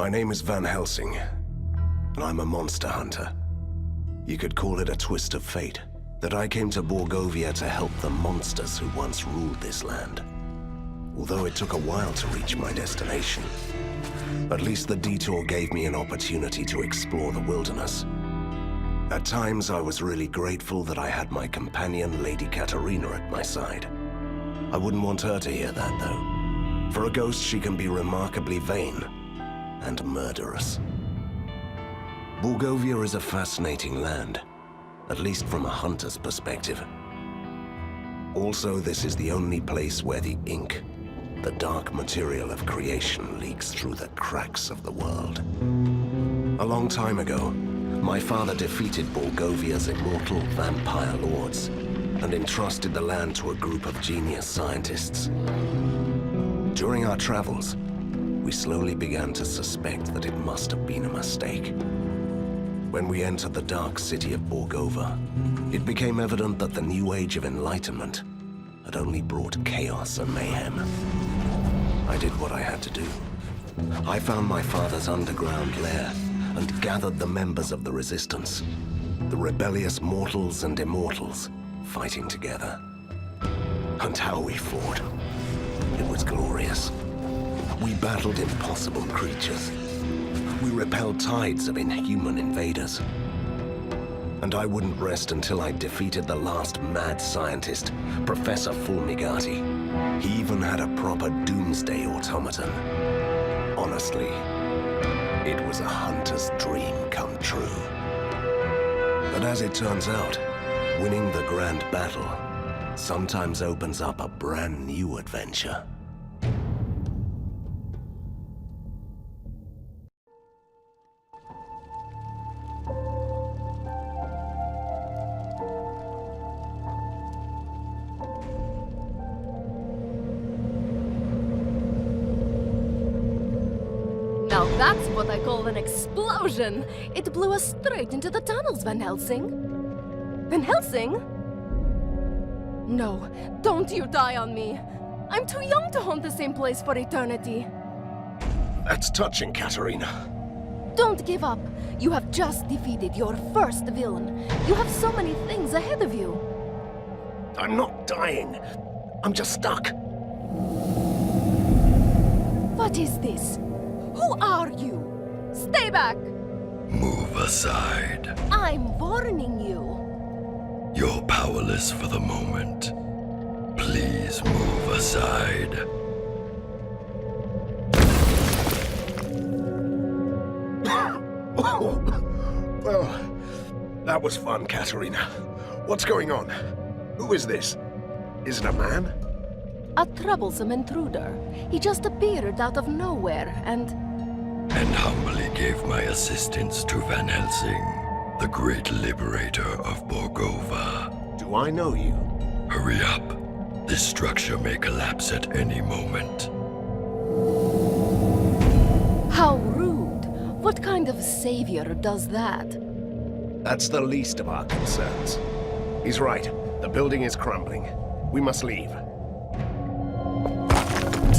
My name is Van Helsing, and I'm a monster hunter. You could call it a twist of fate, that I came to Borgovia to help the monsters who once ruled this land. Although it took a while to reach my destination, at least the detour gave me an opportunity to explore the wilderness. At times, I was really grateful that I had my companion, Lady Katerina, at my side. I wouldn't want her to hear that, though. For a ghost, she can be remarkably vain and murderous. Borgovia is a fascinating land, at least from a hunter's perspective. Also, this is the only place where the ink, the dark material of creation, leaks through the cracks of the world. A long time ago, my father defeated Borgovia's immortal vampire lords and entrusted the land to a group of genius scientists. During our travels, we slowly began to suspect that it must have been a mistake. When we entered the dark city of Borgovia, it became evident that the new age of enlightenment had only brought chaos and mayhem. I did what I had to do. I found my father's underground lair and gathered the members of the resistance, the rebellious mortals and immortals, fighting together. And how we fought. It was glorious. We battled impossible creatures. We repelled tides of inhuman invaders. And I wouldn't rest until I defeated the last mad scientist, Professor Fulmigati. He even had a proper doomsday automaton. Honestly, it was a hunter's dream come true. But as it turns out, winning the grand battle sometimes opens up a brand new adventure. Now that's what I call an explosion! It blew us straight into the tunnels, Van Helsing. Van Helsing? No, don't you die on me. I'm too young to haunt the same place for eternity. That's touching, Katerina. Don't give up. You have just defeated your first villain. You have so many things ahead of you. I'm not dying. I'm just stuck. What is this? Who are you? Stay back! Move aside. I'm warning you. You're powerless for the moment. Please move aside. Well, that was fun, Katerina. What's going on? Who is this? Is it a man? A troublesome intruder. He just appeared out of nowhere and humbly gave my assistance to Van Helsing, the great liberator of Borgovia. Do I know you? Hurry up. This structure may collapse at any moment. How rude. What kind of savior does that? That's the least of our concerns. He's right. The building is crumbling. We must leave.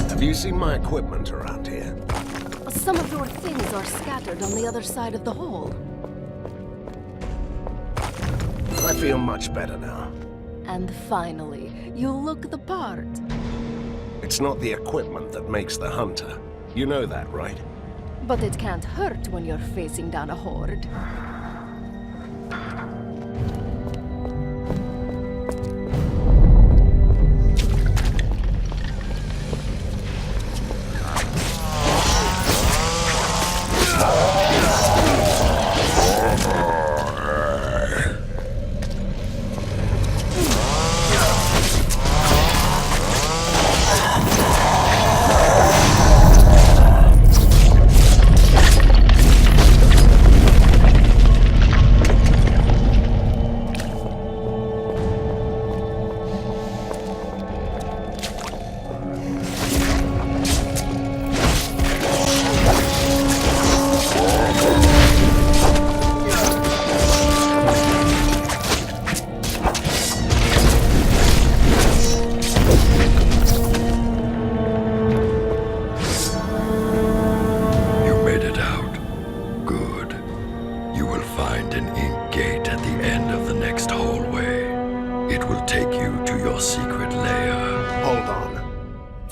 Have you seen my equipment around here? Some of your things are scattered on the other side of the hall. I feel much better now. And finally, you look the part. It's not the equipment that makes the hunter. You know that, right? But it can't hurt when you're facing down a horde.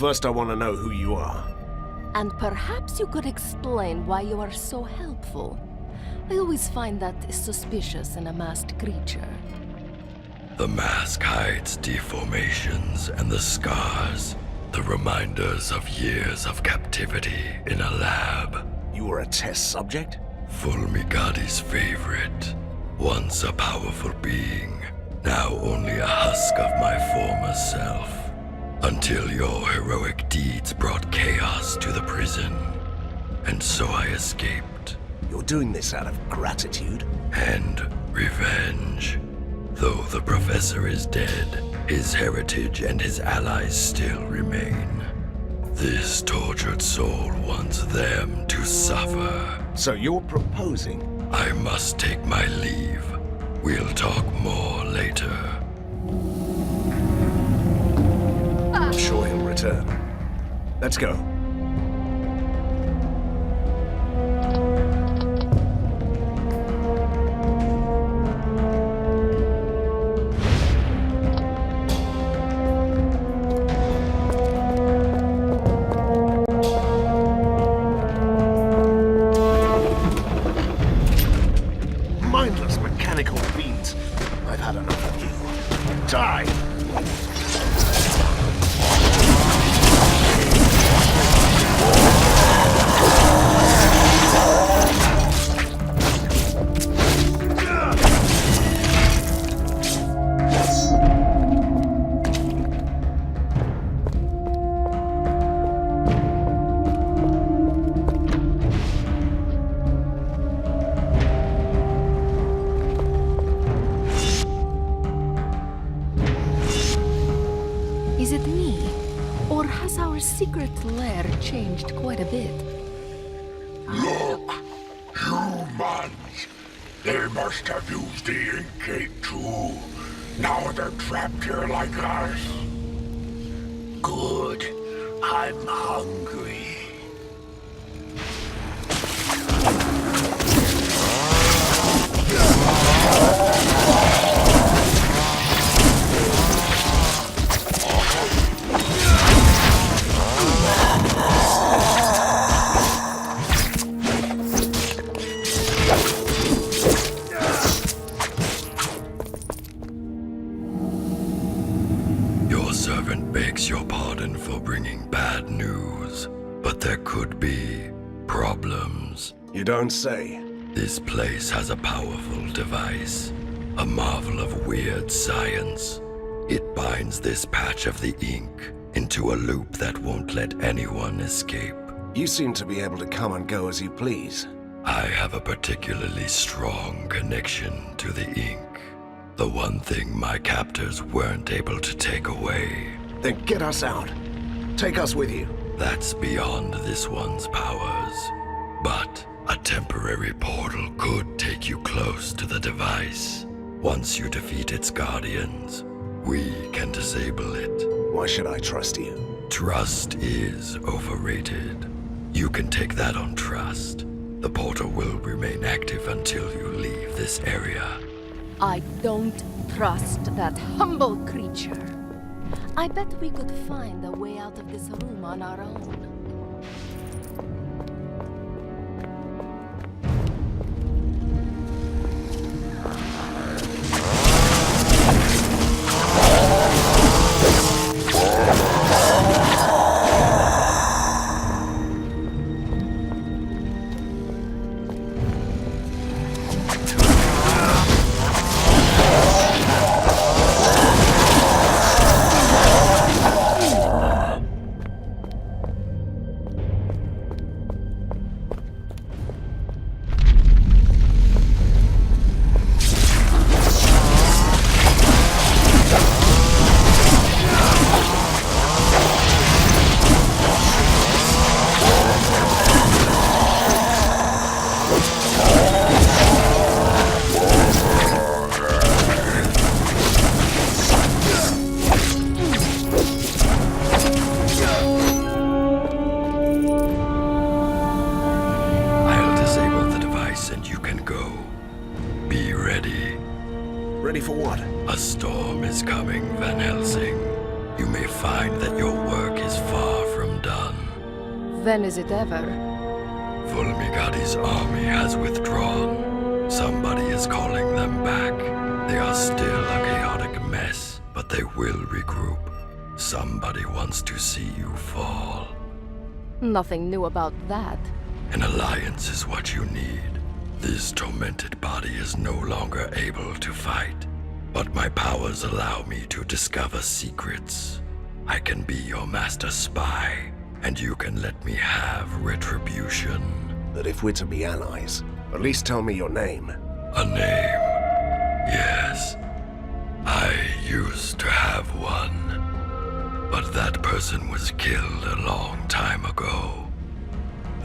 First, I want to know who you are. And perhaps you could explain why you are so helpful. I always find that suspicious in a masked creature. The mask hides deformations and the scars, the reminders of years of captivity in a lab. You were a test subject? Fulmigadi's favorite. Once a powerful being, now only a husk of my former self. Until your heroic deeds brought chaos to the prison. And so I escaped. You're doing this out of gratitude? And revenge. Though the Professor is dead, his heritage and his allies still remain. This tortured soul wants them to suffer. So you're proposing? I must take my leave. We'll talk more later. I'm sure he'll return. Let's go. Mindless mechanical beings. I've had enough of you. Die! Is it me? Or has our secret lair changed quite a bit? Look! Humans! They must have used the ink gate too. Now they're trapped here like us. Good. I'm hungry. Your servant begs your pardon for bringing bad news, but there could be problems. You don't say. This place has a powerful device, a marvel of weird science. It binds this patch of the ink into a loop that won't let anyone escape. You seem to be able to come and go as you please. I have a particularly strong connection to the ink. The one thing my captors weren't able to take away. Then get us out. Take us with you. That's beyond this one's powers. But a temporary portal could take you close to the device. Once you defeat its guardians, we can disable it. Why should I trust you? Trust is overrated. You can take that on trust. The portal will remain active until you leave this area. I don't trust that humble creature. I bet we could find a way out of this room on our own. Ready for what? A storm is coming, Van Helsing. You may find that your work is far When is it ever? Fulmigati's army has withdrawn. Somebody is calling them back. They are still a chaotic mess, but they will regroup. Somebody wants to see you fall. Nothing new about that. An alliance is what you need. This tormented body is no longer able to fight, but my powers allow me to discover secrets. I can be your master spy, and you can let me have retribution. But if we're to be allies, at least tell me your name. A name? Yes. I used to have one. But that person was killed a long time ago.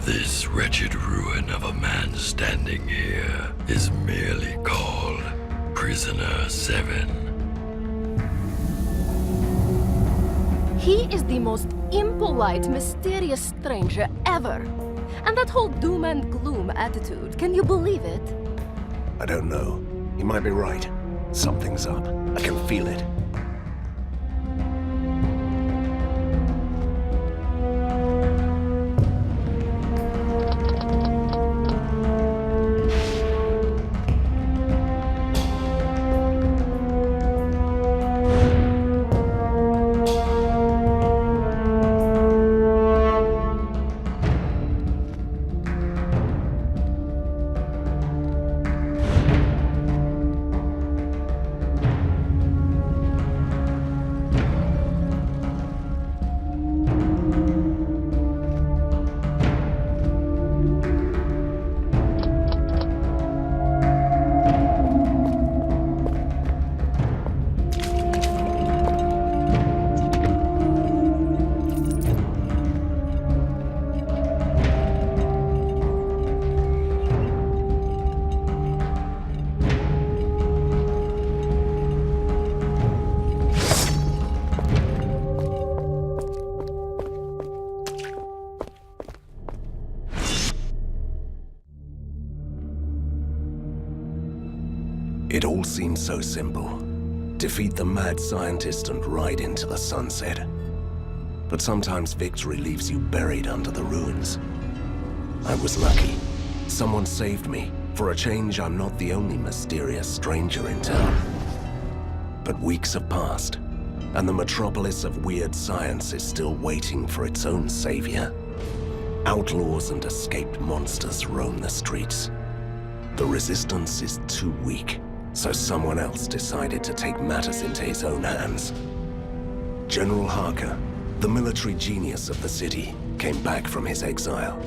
This wretched ruin of a man standing here is merely called Prisoner 7. He is the most impolite, mysterious stranger ever. And that whole doom and gloom attitude, can you believe it? I don't know. He might be right. Something's up. I can feel it. It all seems so simple. Defeat the mad scientist and ride into the sunset. But sometimes victory leaves you buried under the ruins. I was lucky. Someone saved me. For a change, I'm not the only mysterious stranger in town. But weeks have passed, and the metropolis of weird science is still waiting for its own savior. Outlaws and escaped monsters roam the streets. The resistance is too weak, so someone else decided to take matters into his own hands. General Harker, the military genius of the city, came back from his exile.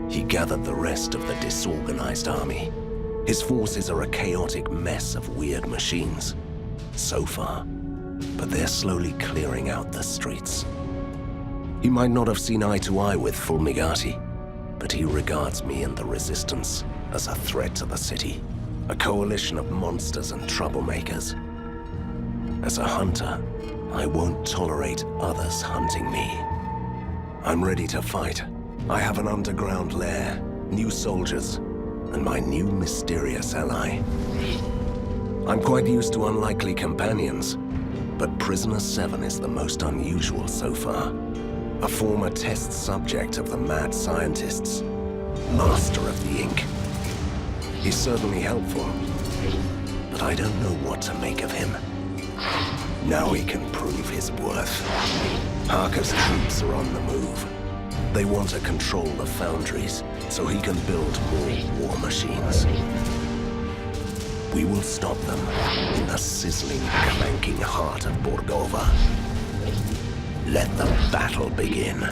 He gathered the rest of the disorganized army. His forces are a chaotic mess of weird machines. So far, but they're slowly clearing out the streets. He might not have seen eye to eye with Fulmigati, but he regards me and the Resistance as a threat to the city. A coalition of monsters and troublemakers. As a hunter, I won't tolerate others hunting me. I'm ready to fight. I have an underground lair, new soldiers, and my new mysterious ally. I'm quite used to unlikely companions, but Prisoner 7 is the most unusual so far. A former test subject of the mad scientists, master of the ink. He's certainly helpful, but I don't know what to make of him. Now he can prove his worth. Harker's troops are on the move. They want to control the foundries, so he can build more war machines. We will stop them in the sizzling, clanking heart of Borgovia. Let the battle begin.